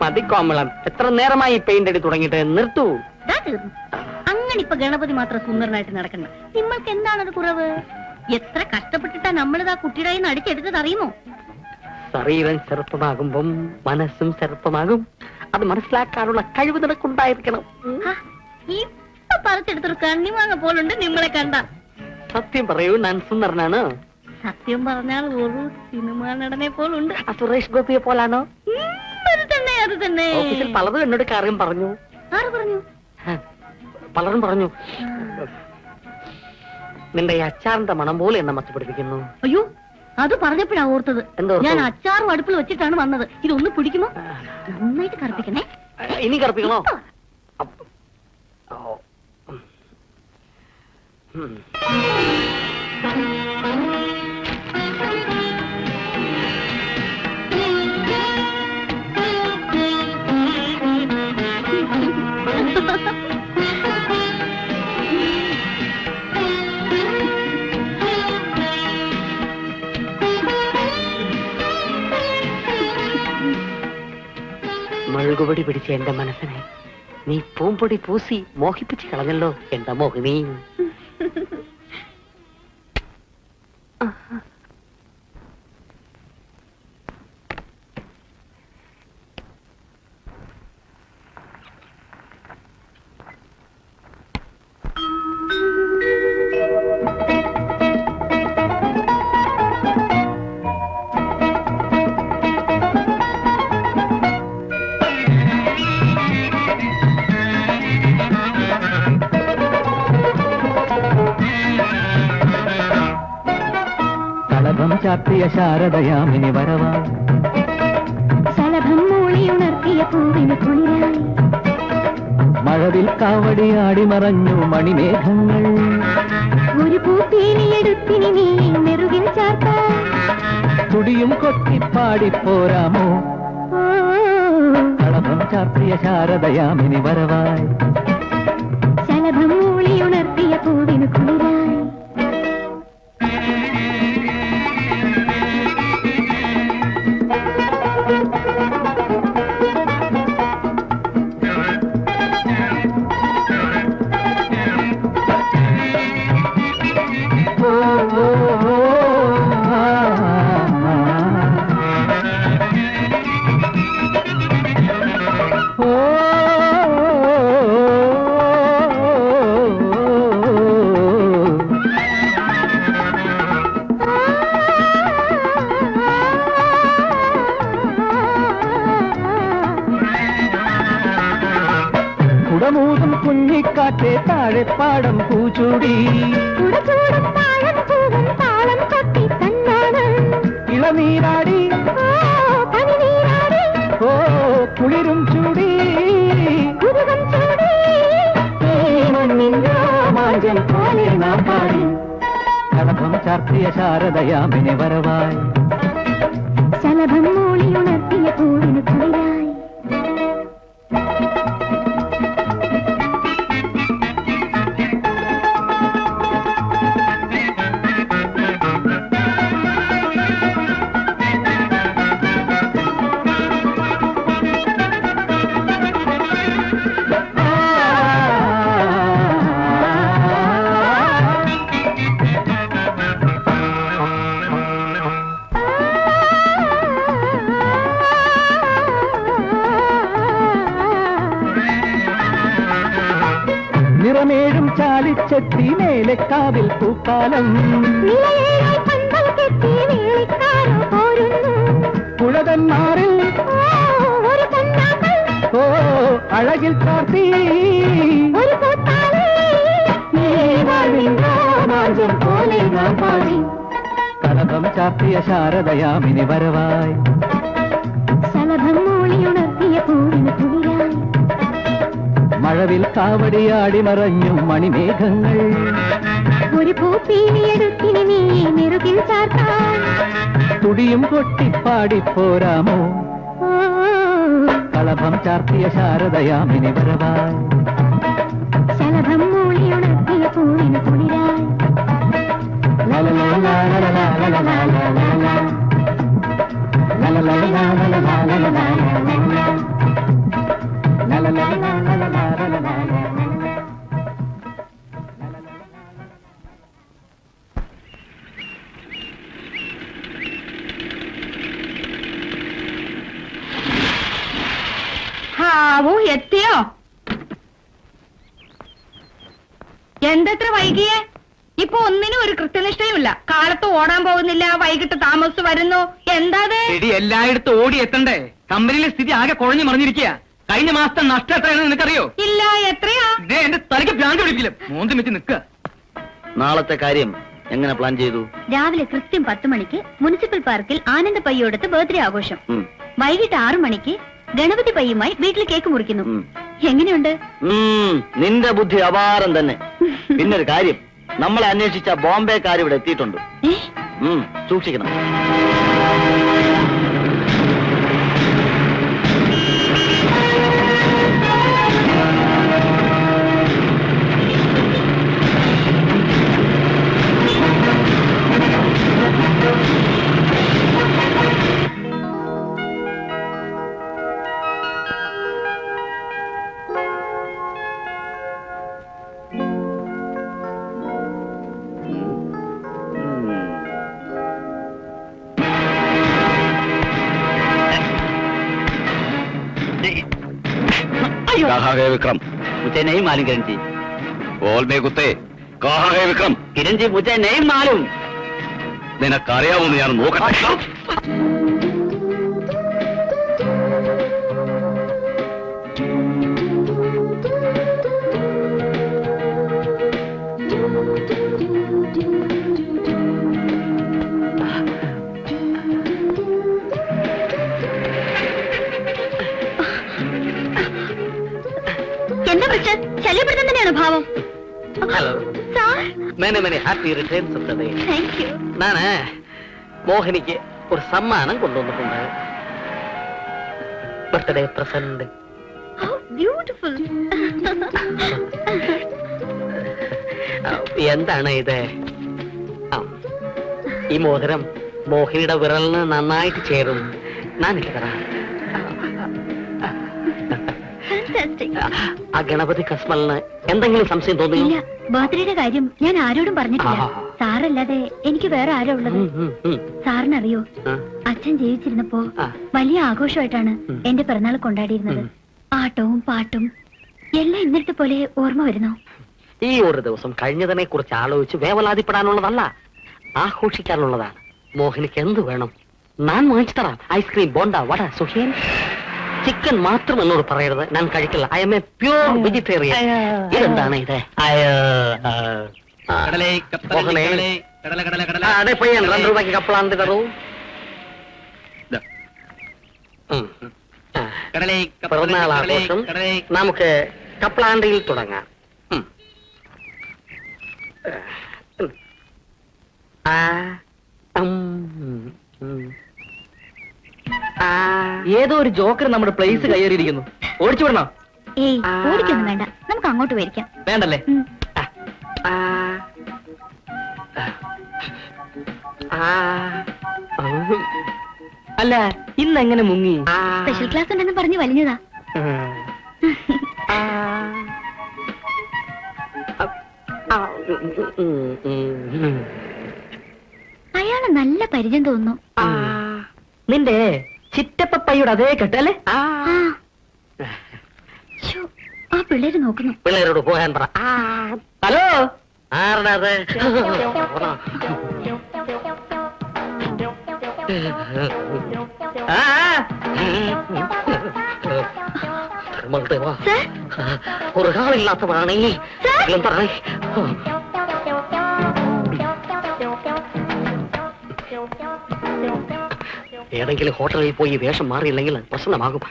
മതി കോമളം, എത്ര നേരമായി പെയിന്റ് അടി തുടങ്ങിയിട്ട്? നിർത്തൂ. അങ്ങനെ ഇപ്പൊ ഗണപതി മാത്രം സുന്ദരനായിട്ട് നടക്കണ്ട. നിങ്ങൾക്ക് എന്താണത് കുറവ്? എത്ര കഷ്ടപ്പെട്ടിട്ടാ നമ്മളിതാ കുട്ടിയുടെ കയ്യിൽ നിന്ന് അടിച്ചെടുത്തത് അറിയുമോ? ശരീരം ചെറുപ്പമാകുമ്പം മനസ്സും ചെറുപ്പമാകും. അത് മനസ്സിലാക്കാനുള്ള കഴിവ് നിനക്കുണ്ടായിരിക്കണം. ഇപ്പൊ പറിച്ചെടുത്തൊരു കണ്ണിമാങ്ങ പോലുണ്ട് നിങ്ങളെ കണ്ട. സത്യം പറയൂ, ഞാൻ സുന്ദരനാണ്. സത്യം പറഞ്ഞാൽ ഒരു സിനിമാ നടനെ പോലുണ്ട്. സുരേഷ് ഗോപിയെ പോലാണോ? അത് തന്നെ, അത് തന്നെ. ഓഫീസിൽ പലതും എന്നോട് കാര്യം പറഞ്ഞു. ആര് പറഞ്ഞു? പലരും പറഞ്ഞു. നിന്റെ ഈ അച്ചാറിന്റെ മണം പോലെ എന്നെ മച്ചപ്പിടിപ്പിക്കുന്നു. അയ്യോ, അത് പറഞ്ഞപ്പോഴാ ഓർത്തത്. ഞാൻ അച്ചാറും അടുപ്പിൽ വെച്ചിട്ടാണ് വന്നത്. ഇതൊന്ന് പിടിക്കുമോ? നന്നായിട്ട് കറുപ്പിക്കണേ. ഇനി കറുപ്പിക്കണോ? മുഴുകുപൊടി പിടിച്ച എന്റെ മനസ്സിനെ നീ പൂമ്പൊടി പൂസി മോഹിപ്പിച്ച് കളഞ്ഞല്ലോ എന്റെ മോഹിനി. ചാർത്തിയ ശാരദയാമിനി വരവാ, ശലഭം മൂളിയുണർത്തിയ പൂവിന് കുളിരായി, മഴവിൽ കാവടിയാടി മറഞ്ഞു മണിമേഘങ്ങൾ, ഒരു പൂപ്പീലിയെടുത്തിനി നീ നെറുകിൽ ചാർത്താൻ, തുടിയും കൊത്തിപ്പാടിപ്പോരാമോ, ശലഭം ചാർത്തിയ ശാരദയാമിനി വരവായി, ശലഭം മൂളിയുണർത്തിയ പൂവിന് കുളിരായി. കുടമൂതും കുഞ്ഞിക്കാറ്റെ താഴെ പാടം പൂച്ചൂടി, ഇളനീരാടി ഓ കുളിരും ചൂടി, ശലഭം ചാർത്തിയ ശാരദയാമിനി വരവായി, ശലഭം മൂളിയുണർത്തിയ പൂവിന് കുളിരായി. നിറമേഴും ചാലിച്ചെത്തി മേലക്കാവിൽ പൂക്കാലം, പുഴതന്മാറിൽ ഓ അഴകിൽ ചാർത്തി, ശലഭം ചാർത്തിയ ശാരദയാമിനി വരവായി, ശലഭം മൂളിയുണർത്തിയ പൂവിന് കുളിരായി, മഴവിൽ കാവടിയാടി മറഞ്ഞു മണിമേഘങ്ങൾ, ഒരു പൂപ്പീലിയെടുത്തിനി നീ നെറുകിൽ ചാർത്താൻ, തുടിയും കൊട്ടിപ്പാടിപ്പോരാമോ, ശലഭം ചാർത്തിയ ശാരദയാമിനി വരവായി, ശലഭം മൂളിയുണർത്തിയ പൂവിന് കുളിരായി. la la la la la la la la la la la la ഹാവൂ എത്തിയോ? എന്തെത്ര വൈകിയേ? ഇപ്പൊ ഒന്നിനും ഒരു കൃത്യനിഷ്ഠയുമില്ല. കാലത്ത് ഓടാൻ പോകുന്നില്ല, വൈകിട്ട് താമസിച്ച് വരുന്നു. എന്താ എടി എല്ലായിടത്തും ഓടി എത്തണ്ടേ? കമ്പനിയിലെ സ്ഥിതി ആകെ കുഴഞ്ഞു മറിഞ്ഞിരിക്കുക. കഴിഞ്ഞ മാസത്തെ നഷ്ടം എത്രയാണെന്ന് നിനക്കറിയോ? ഇല്ല. എത്രയാ? എന്റെ തലയ്ക്ക് ഭ്രാന്ത് പിടിക്കില്ല. മോന്തി വെച്ച് നിൽക്കുക. നാളത്തെ കാര്യം എങ്ങനെ പ്ലാൻ ചെയ്തു? രാവിലെ കൃത്യം 10 മണിക്ക് മുനിസിപ്പൽ പാർക്കിൽ ആനന്ദ പയ്യോടത്ത് ബർത്ത്ഡേ ആഘോഷം. വൈകിട്ട് 6 മണിക്ക് ഗണപതി പയ്യുമായി വീട്ടിൽ കേക്ക് മുറിക്കുന്നു. എങ്ങനെയുണ്ട്? നിന്റെ ബുദ്ധി അപാരം തന്നെ. പിന്നൊരു കാര്യം, നമ്മളെ അന്വേഷിച്ച ബോംബെക്കാർ ഇവിടെ എത്തിയിട്ടുണ്ട്. സൂക്ഷിക്കണം. कहाँ है विक्रम? मुझे नहीं मालूम किरण जी. बोल बे कुत्ते, कहाँ है विक्रम? किरण जी मुझे नहीं मालूम. നിനക്കറിയാവുന്ന ഞാൻ നോക്കട്ടെ. എന്താ പ്രശ്നം? ശല്യപ്പെടുത്താൻ തന്നെയാണ് ഭാവം. Hello, many happy returns of the day. Thank you. ഞാന് മോഹിനിക്ക് ഒരു സമ്മാനം കൊണ്ടുവന്നിട്ടുണ്ട്. Birthday present. ബ്യൂട്ടിഫുൾ. എന്താണ് ഇത്? ഈ മോതിരം മോഹിനിയുടെ വിരലിന് നന്നായിട്ട് ചേരും. ഞാനിട്ട് തരാം. ആ ഗണപതി കസ്മലിന് എന്തെങ്കിലും സംശയം ഇല്ല, തോന്നിയില്ല? ബർത്ത്ഡേയുടെ കാര്യം ഞാൻ ആരോടും പറഞ്ഞിട്ടില്ല. സാറല്ലാതെ എനിക്ക് വേറെ ആരാ ഉള്ളത്? സാറിനറിയോ, അച്ഛൻ ജീവിച്ചിരുന്നപ്പോ വലിയ ആഘോഷമായിട്ടാണ് എന്റെ പിറന്നാൾ കൊണ്ടാടിയിരുന്നത്. ആട്ടവും പാട്ടും എല്ലാം ഇന്നത്തെ പോലെ ഓർമ്മ വരുന്നു. ഈ ഒരു ദിവസം കഴിഞ്ഞതിനെ കുറിച്ച് ആലോചിച്ച് വേവലാതിപ്പെടാനുള്ളതല്ല, ആഘോഷിക്കാനുള്ളതാണ്. മോഹിനിക്ക് എന്ത് വേണം? ഞാൻ വാങ്ങിച്ചു തരാം. ഐസ്ക്രീം, ബോണ്ട, വട, സുഖിയൻ. ചിക്കൻ മാത്രം എന്നോട് പറയരുത്, ഞാൻ കഴിക്കില്ല. I M A pure vegetarian. ഇതെന്താണ് ഇത്? അതെ പയ്യൻ 2 രൂപയ്ക്ക് കപ്പളാന്തി തരൂ. പിറന്നാൾ ആഘോഷം നമുക്ക് കപ്പളാണ്ടിയിൽ തുടങ്ങാം. ഏതോ ഒരു ജോക്കർ നമ്മുടെ പ്ലേസ് കയ്യേറിയിരിക്കുന്നു. ഓടിച്ചു വിടണോ? ഏയ്, ഓടിക്കൊന്നും വേണ്ട, നമുക്ക് അങ്ങോട്ട് വരിക്കാം. വേണ്ടല്ലേ? അല്ല, ഇന്നെങ്ങനെ മുങ്ങി? സ്പെഷ്യൽ ക്ലാസ് ഉണ്ടെന്ന് പറഞ്ഞ് വലിഞ്ഞതാ. അയാള് നല്ല പരിചയം തോന്നുന്നു. നിന്റെ ചിറ്റപ്പയ്യുടെ അതേ കെട്ടല്ലേ? ശ്ശോ, ആ പിള്ളേര് നോക്കുന്നു. പിള്ളേരോട് പോകാൻ പറ. ഹലോ, ആരുടെ അത്? ഒരു കാളില്ലാത്തവരാണേ. പറഞ്ഞേ, ഏതെങ്കിലും ഹോട്ടലിൽ പോയി വേഷം മാറിയില്ലെങ്കിൽ പ്രശ്നമാകും.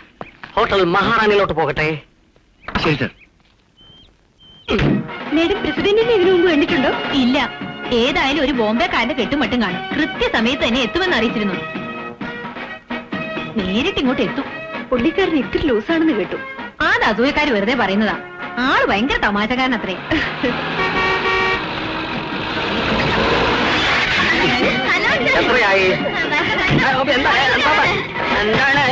ഹോട്ടൽ മഹാറാണിയിലോട്ട് പോകട്ടെ. ശരി സർ. മേഡം പ്രസിഡന്റിനെ ഇതിനു മുമ്പ് കണ്ടിട്ടുണ്ടോ? ഇല്ല. ഏതായാലും ഒരു ബോംബെക്കാരന്റെ കെട്ടുമട്ടും കാണും. കൃത്യസമയത്ത് തന്നെ എത്തുമെന്ന് അറിയിച്ചിരുന്നു. നേരിട്ട് ഇങ്ങോട്ട് എത്തും. പുള്ളിക്കാരൻ ഇത്തിരി ലൂസാണെന്ന് കേട്ടു. അത് അസൂയക്കാര് വെറുതെ പറയുന്നതാ. ആള് ഭയങ്കര തമാശക്കാരൻ അത്രേ. ഹലോ എത്രയായി? എന്താണ്?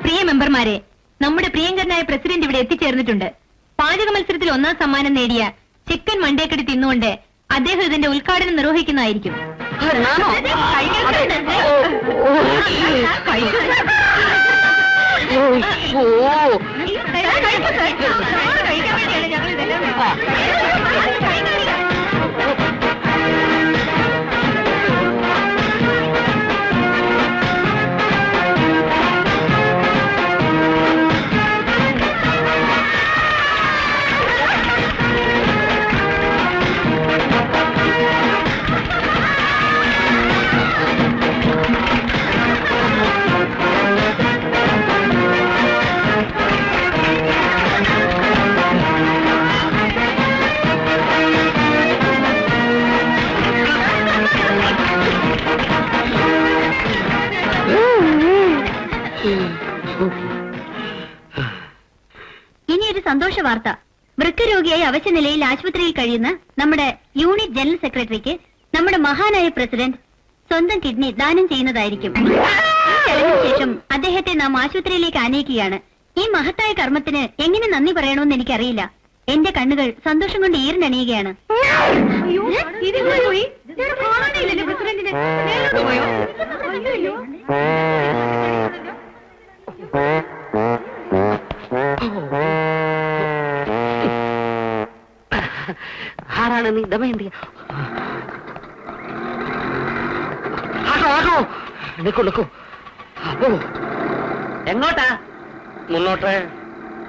പ്രിയ മെമ്പർമാരെ, നമ്മുടെ പ്രിയങ്കരനായ പ്രസിഡന്റ് ഇവിടെ എത്തിച്ചേർന്നിട്ടുണ്ട്. പാചക മത്സരത്തിൽ 1ാം സമ്മാനം നേടിയ ചിക്കൻ മണ്ടേക്കടി തിന്നുകൊണ്ട് അദ്ദേഹം ഇതിന്റെ ഉദ്ഘാടനം നിർവഹിക്കുന്നതായിരിക്കും. ഇനിയൊരു സന്തോഷ വാർത്ത. വൃക്കരോഗിയായി അവശ നിലയിൽ ആശുപത്രിയിൽ കഴിയുന്ന നമ്മുടെ യൂണിറ്റ് ജനറൽ സെക്രട്ടറിക്ക് നമ്മുടെ മഹാനായ പ്രസിഡന്റ് സ്വന്തം കിഡ്നി ദാനം ചെയ്യുന്നതായിരിക്കും. ശേഷം അദ്ദേഹത്തെ നാം ആശുപത്രിയിലേക്ക് ആനയിക്കുകയാണ്. ഈ മഹത്തായ കർമ്മത്തിന് എങ്ങനെ നന്ദി പറയണമെന്ന് എനിക്കറിയില്ല. എന്റെ കണ്ണുകൾ സന്തോഷം കൊണ്ട് ഈറിനണിയുകയാണ്. ആരാണ് നീ? ദമയന്തി? നിക്കൂ. എങ്ങോട്ടാ? മുന്നോട്ട്.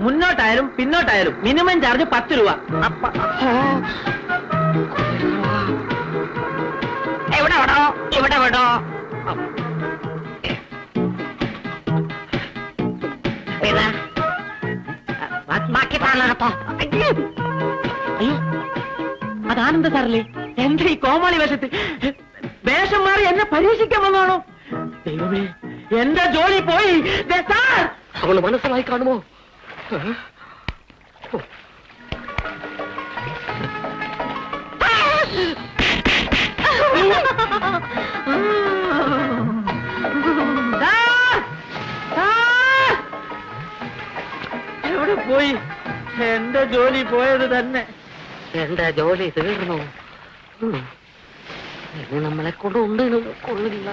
മുന്നോട്ടായാലും പിന്നോട്ടായാലും മിനിമം ചാർജ് 10 രൂപ. എവിടെ വിടോ? ഇവിടെ വിടോ? ബാക്കി താളാട്ടോ. അയ്യോ, അതാനന്ദ സാറല്ലേ? എന്റെ ഈ കോമാളി വേഷത്തിൽ വേഷം മാറി എന്നെ പരീക്ഷിക്കാൻ വന്നാണോ? ദൈവമേ, എന്റെ ജോലി പോയി. സാർ, അവള് മനസ്സിലായി കാണുമോ? എവിടെ പോയി? എന്റെ ജോലി പോയത് തന്നെ. എന്റെ ജോലി തീർന്നു. ഇനി നമ്മളെ കൊണ്ട് ഉണ്ട് കൊള്ളില്ല.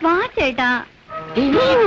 വാ ചേട്ടാ. ഇനിയോ?